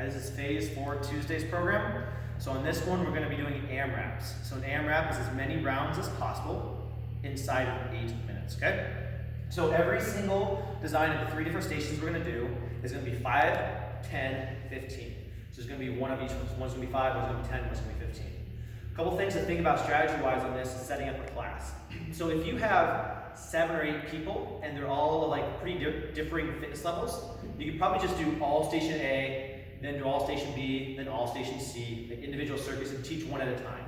This is phase 4 Tuesdays program. So on this one, we're going to be doing AMRAPs. So an AMRAP is as many rounds as possible inside of 8 minutes, okay? So every single design of the 3 different stations we're going to do is going to be 5, 10, 15. So there's going to be one of each. One's going to be 5, one's going to be 10, one's going to be 15. A couple things to think about strategy-wise on this is setting up a class. So if you have 7 or 8 people and they're all like pretty differing fitness levels, you could probably just do all station A, then do all station B, then all station C, like individual circuits, and teach one at a time.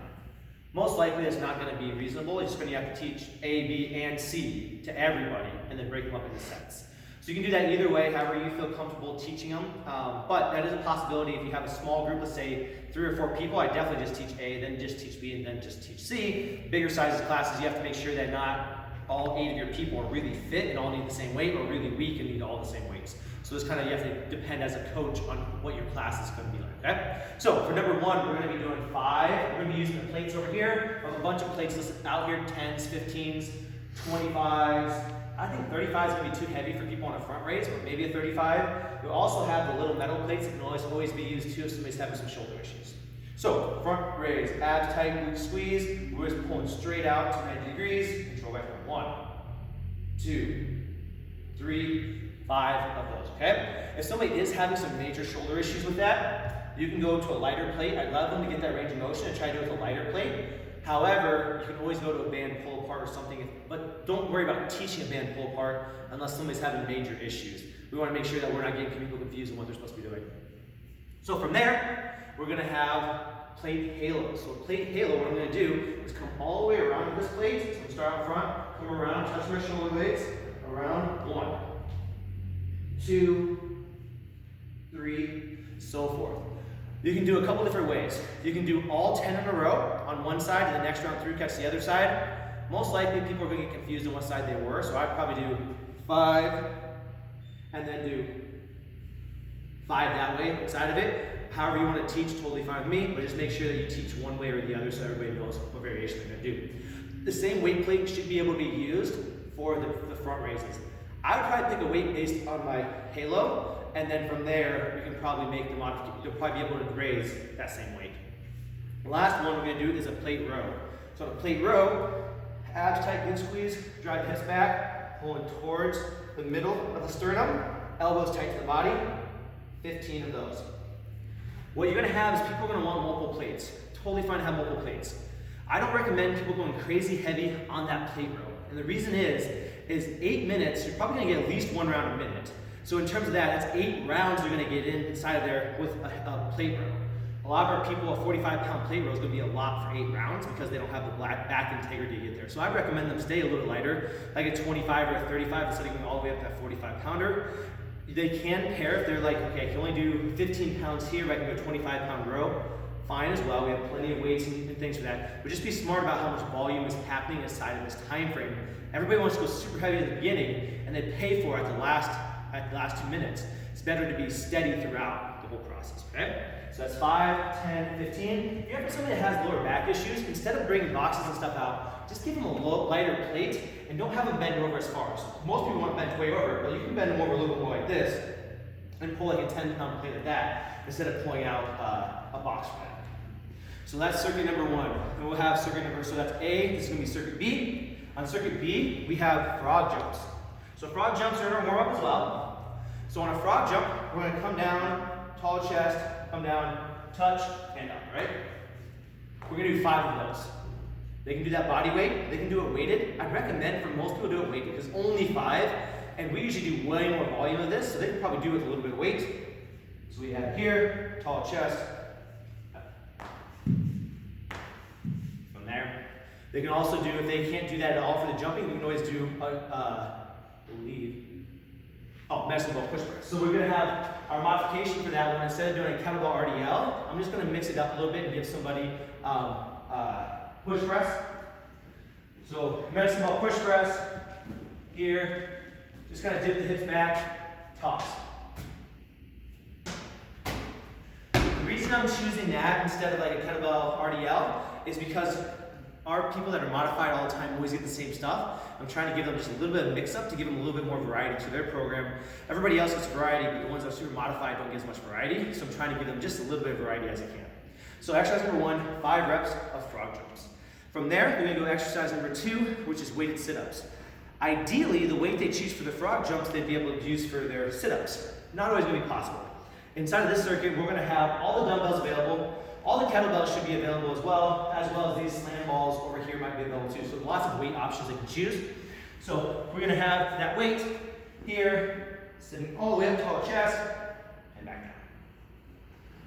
Most likely it's not going to be reasonable. You're just going to have to teach A, B, and C to everybody and then break them up into sets. So you can do that either way, however you feel comfortable teaching them. But that is a possibility if you have a small group, let's say 3 or 4 people, I definitely just teach A, then just teach B, and then just teach C. Bigger sizes classes, you have to make sure that not all 8 of your people are really fit and all need the same weight, or really weak and need all the same weights. So this kind of, you have to depend as a coach on what your class is going to be like, okay? So for number 1, we're going to be doing 5. We're going to be using the plates over here. I have a bunch of plates listed out here, 10s, 15s, 25s. I think 35 is going to be too heavy for people on a front raise, but maybe a 35. You'll also have the little metal plates that can always be used too if somebody's having some shoulder issues. So front raise, abs tight, glute squeeze. We're just pulling straight out to 90 degrees. Control back from 1, 2, 3, 5 of those, okay? If somebody is having some major shoulder issues with that, you can go to a lighter plate. I'd love them to get that range of motion and try to do it with a lighter plate. However, you can always go to a band pull apart or something, but don't worry about teaching a band pull apart unless somebody's having major issues. We want to make sure that we're not getting people confused on what they're supposed to be doing. So from there, we're going to have plate halos. So plate halo, what I'm going to do is come all the way around this plate. So we start out front, come around, touch my shoulder blades, around, 1, 2, 3, so forth. You can do a couple different ways. You can do all 10 in a row on one side, and the next round through catch the other side. Most likely people are going to get confused on what side they were, so I'd probably do 5 and then do 5 that way inside of it. However you want to teach, totally fine with me, but just make sure that you teach one way or the other so everybody knows what variation they're going to do. The same weight plate should be able to be used for the front raises. I would probably pick a weight based on my halo, and then from there, you can probably make the modification. You'll probably be able to raise that same weight. The last one we're going to do is a plate row. So on a plate row, abs tight, glute squeeze, drive the hips back, pulling towards the middle of the sternum, elbows tight to the body, 15 of those. What you're going to have is people are going to want multiple plates. Totally fine to have multiple plates. I don't recommend people going crazy heavy on that plate row. And the reason is 8 minutes, you're probably going to get at least 1 round a minute. So in terms of that, that's 8 rounds you're going to get inside of there with a plate row. A lot of our people, a 45-pound plate row is going to be a lot for 8 rounds because they don't have the back integrity to get there. So I recommend them stay a little lighter, like a 25 or a 35 instead of going all the way up to that 45-pounder. They can pair if they're like, okay, I can only do 15 pounds here, but I can do a 25-pound row. Fine as well. We have plenty of weights and things for that. But just be smart about how much volume is happening inside of this time frame. Everybody wants to go super heavy at the beginning and then pay for it at the last 2 minutes. It's better to be steady throughout the whole process, okay? So that's 5, 10, 15. If you have somebody that has lower back issues, instead of bringing boxes and stuff out, just give them a lighter plate and don't have them bend over as far. So most people want to bend way over, but you can bend them over a little bit more like this and pull like a 10-pound plate like that instead of pulling out a box for that. So that's circuit number 1. And we'll have circuit number, so that's A, this is going to be circuit B. On circuit B, we have frog jumps. So frog jumps are in our warm-up as well. So on a frog jump, we're going to come down, tall chest, come down, touch, and up, right? We're going to do 5 of those. They can do that body weight, they can do it weighted. I'd recommend for most people do it weighted because only 5, and we usually do way more volume of this, so they can probably do it with a little bit of weight. So we have here, tall chest. From there. They can also do, if they can't do that at all for the jumping, we can always do medicine ball push press. So we're going to have our modification for that one. Instead of doing a kettlebell RDL, I'm just going to mix it up a little bit and give somebody push press. So medicine ball push press here. Just kind of dip the hips back, toss. The reason I'm choosing that instead of like a kettlebell RDL is because our people that are modified all the time always get the same stuff. I'm trying to give them just a little bit of mix up to give them a little bit more variety to their program. Everybody else gets variety, but the ones that are super modified don't get as much variety. So I'm trying to give them just a little bit of variety as I can. So exercise number 1, 5 reps of frog jumps. From there, we're gonna go to exercise number 2, which is weighted sit-ups. Ideally, the weight they choose for the frog jumps, they'd be able to use for their sit-ups. Not always gonna be possible. Inside of this circuit, we're gonna have all the dumbbells available. All the kettlebells should be available as well as these slam balls over here might be available too. So lots of weight options they can choose. So we're gonna have that weight here, sitting all the way up to our chest, and back down.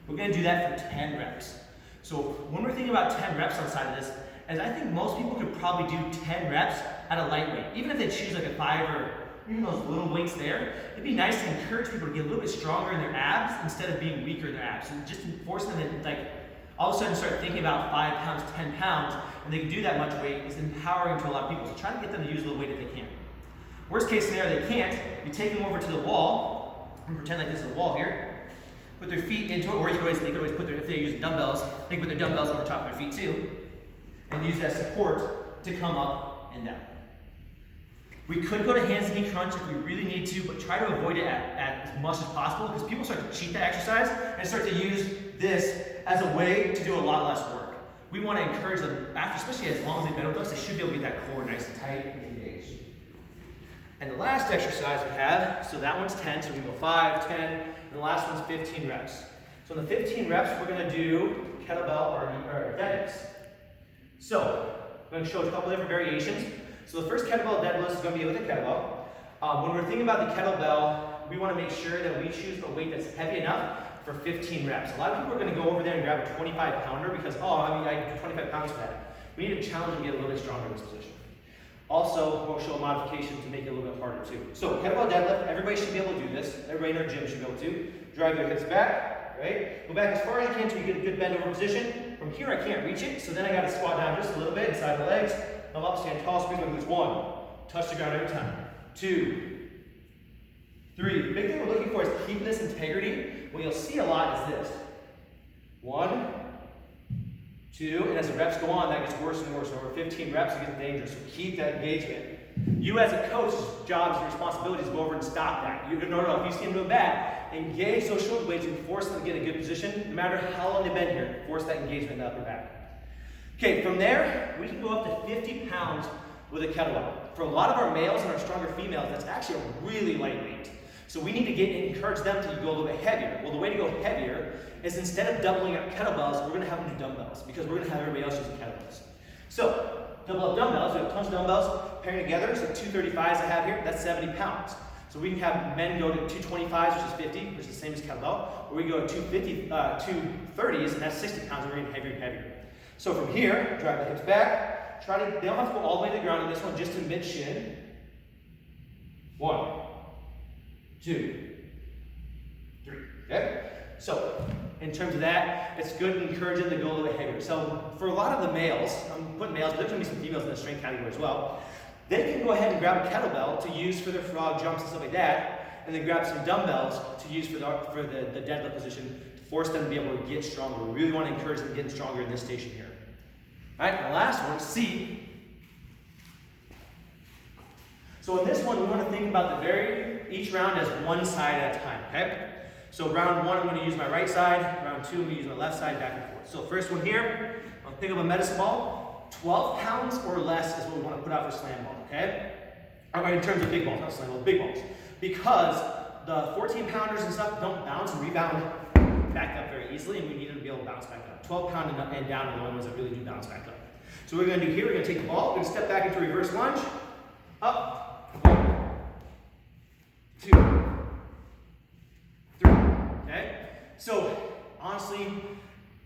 We're gonna do that for 10 reps. So when we're thinking about 10 reps on the side of this, as I think most people could probably do 10 reps at a light weight. Even if they choose like a 5 or even those little weights there, it'd be nice to encourage people to get a little bit stronger in their abs instead of being weaker in their abs. And just force them to like all of a sudden start thinking about 5 pounds, 10 pounds, and they can do that much weight is empowering to a lot of people. So try to get them to use the weight if they can. Worst case scenario, they can't. You take them over to the wall and pretend like this is a wall here. Put their feet into it, or they could always put their, if they're using dumbbells, they can put their dumbbells over top of their feet too, and use that support to come up and down. We could go to handstand crunch if we really need to, but try to avoid it at as much as possible because people start to cheat the exercise and start to use this as a way to do a lot less work. We want to encourage them, especially as long as they've been with us, they should be able to get that core nice and tight and engaged. And the last exercise we have, so that one's 10, so we can go 5, 10, and the last one's 15 reps. So in the 15 reps, we're going to do kettlebell or deadlifts. So I'm going to show a couple different variations. So the first kettlebell deadlift is going to be with a kettlebell. When we're thinking about the kettlebell, we want to make sure that we choose a weight that's heavy enough for 15 reps. A lot of people are going to go over there and grab a 25 pounder because, I do 25 pounds for that. We need to challenge and get a little bit stronger in this position. Also, we'll show a modification to make it a little bit harder too. So kettlebell deadlift, everybody should be able to do this. Everybody in our gym should be able to. Drive their hips back, right? Go back as far as you can until you get a good bend over position. From here, I can't reach it, so then I got to squat down just a little bit inside the legs. Come up, stand tall, squeeze my glutes. 1, touch the ground every time. 2, 3. The big thing we're looking for is keeping this integrity. What you'll see a lot is this. 1, 2, and as the reps go on, that gets worse and worse. Over 15 reps, it gets dangerous. So keep that engagement. You as a coach's job and responsibility is to go over and stop that. If you see them doing bad, engage those shoulder blades and force them to get a good position, no matter how long they've been here. Force that engagement in the upper back. Okay, from there, we can go up to 50 pounds with a kettlebell. For a lot of our males and our stronger females, that's actually a really light weight. So we need to encourage them to go a little bit heavier. Well, the way to go heavier is instead of doubling up kettlebells, we're going to have them do dumbbells because we're going to have everybody else using kettlebells. So, double up dumbbells, we have tons of dumbbells pairing together. So 235s I have here, that's 70 pounds. So we can have men go to 225s, which is 50, which is the same as kettlebell, or we go to 230s, and that's 60 pounds, and we're getting heavier and heavier. So from here, drive the hips back. They don't have to go all the way to the ground in this one, just to mid-shin. 1, 2, 3. Okay? So, in terms of that, it's good to encourage them to go a little bit heavier. So, for a lot of the males, I'm putting males, but there's going to be some females in the strength category as well. They can go ahead and grab a kettlebell to use for their frog jumps and stuff like that, and then grab some dumbbells to use for the deadlift position to force them to be able to get stronger. We really want to encourage them getting stronger in this station here. All right, the last one, C. So in this one, we want to think about each round as one side at a time, okay? So round 1, I'm going to use my right side. Round 2, I'm going to use my left side, back and forth. So first one here, I'll pick up a medicine ball. 12 pounds or less is what we want to put out for slam ball, okay? In terms of big balls, not slam balls, big balls. Because the 14 pounders and stuff don't bounce and rebound back up very easily, and we need them to be able to bounce back up. 12 pound and down are the only ones that really do bounce back up. So what we're going to do here, we're going to take the ball, we're going to step back into reverse lunge, up, 1, 2, 3, okay? So honestly,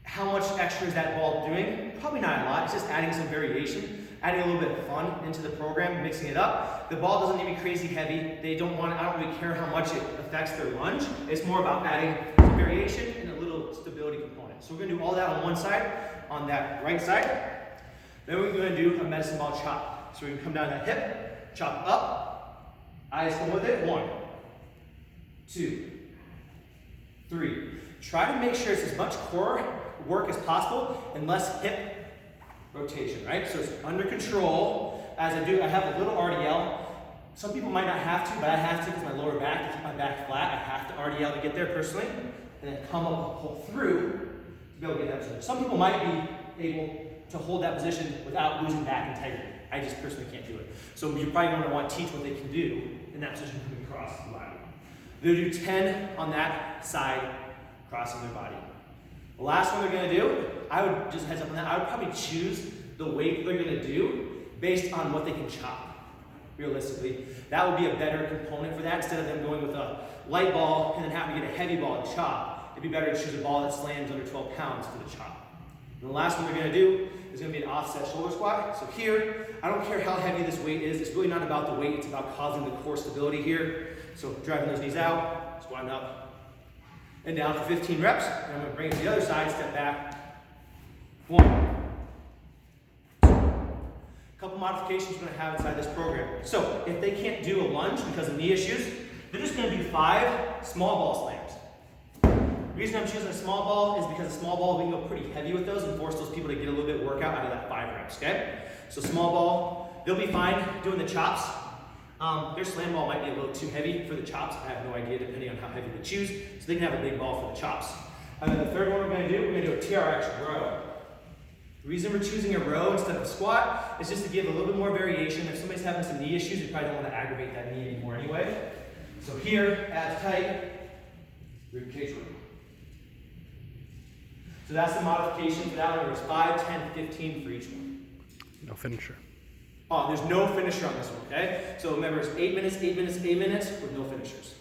how much extra is that ball doing? Probably not a lot. It's just adding some variation, adding a little bit of fun into the program, mixing it up. The ball doesn't need to be crazy heavy. I don't really care how much it affects their lunge. It's more about adding some variation and a little stability component. So we're going to do all that on one side, on that right side. Then we're going to do a medicine ball chop. So we can come down that hip, chop up, eyes come with it. 1, 2, 3. Try to make sure it's as much core work as possible and less hip rotation, right? So it's under control. As I do, I have a little RDL. Some people might not have to, but I have to because my lower back, to keep my back flat, I have to RDL to get there personally, and then come up and pull through to be able to get that position. Some people might be able to hold that position without losing back integrity. I just personally can't do it. So you're probably going to want to teach what they can do in that position coming across the body. They'll do 10 on that side, crossing their body. The last one they're going to do, I would just heads up on that, I would probably choose the weight they're going to do based on what they can chop, realistically. That would be a better component for that instead of them going with a light ball and then having to get a heavy ball to chop. It'd be better to choose a ball that slams under 12 pounds for the chop. And the last one they're going to do is going to be an offset shoulder squat. So here, I don't care how heavy this weight is. It's really not about the weight. It's about causing the core stability here. So driving those knees out, squatting up and down for 15 reps. And I'm going to bring it to the other side, step back. 1. Couple modifications we're going to have inside this program. So if they can't do a lunge because of knee issues, they're just going to do 5 small ball slams. The reason I'm choosing a small ball is because a small ball, we can go pretty heavy with those and force those people to get a little bit of workout out of that 5 reps, okay? So small ball, they'll be fine doing the chops. Their slam ball might be a little too heavy for the chops. I have no idea depending on how heavy they choose. So they can have a big ball for the chops. And then the third one we're going to do, we're going to do a TRX row. The reason we're choosing a row instead of a squat is just to give a little bit more variation. If somebody's having some knee issues, you probably don't want to aggravate that knee anymore anyway. So here, abs tight, rib cage row. So that's the modification for that one. There's 5, 10, 15 for each one. No finisher. Oh, there's no finisher on this one, okay? So remember, it's 8 minutes, 8 minutes, 8 minutes with no finishers.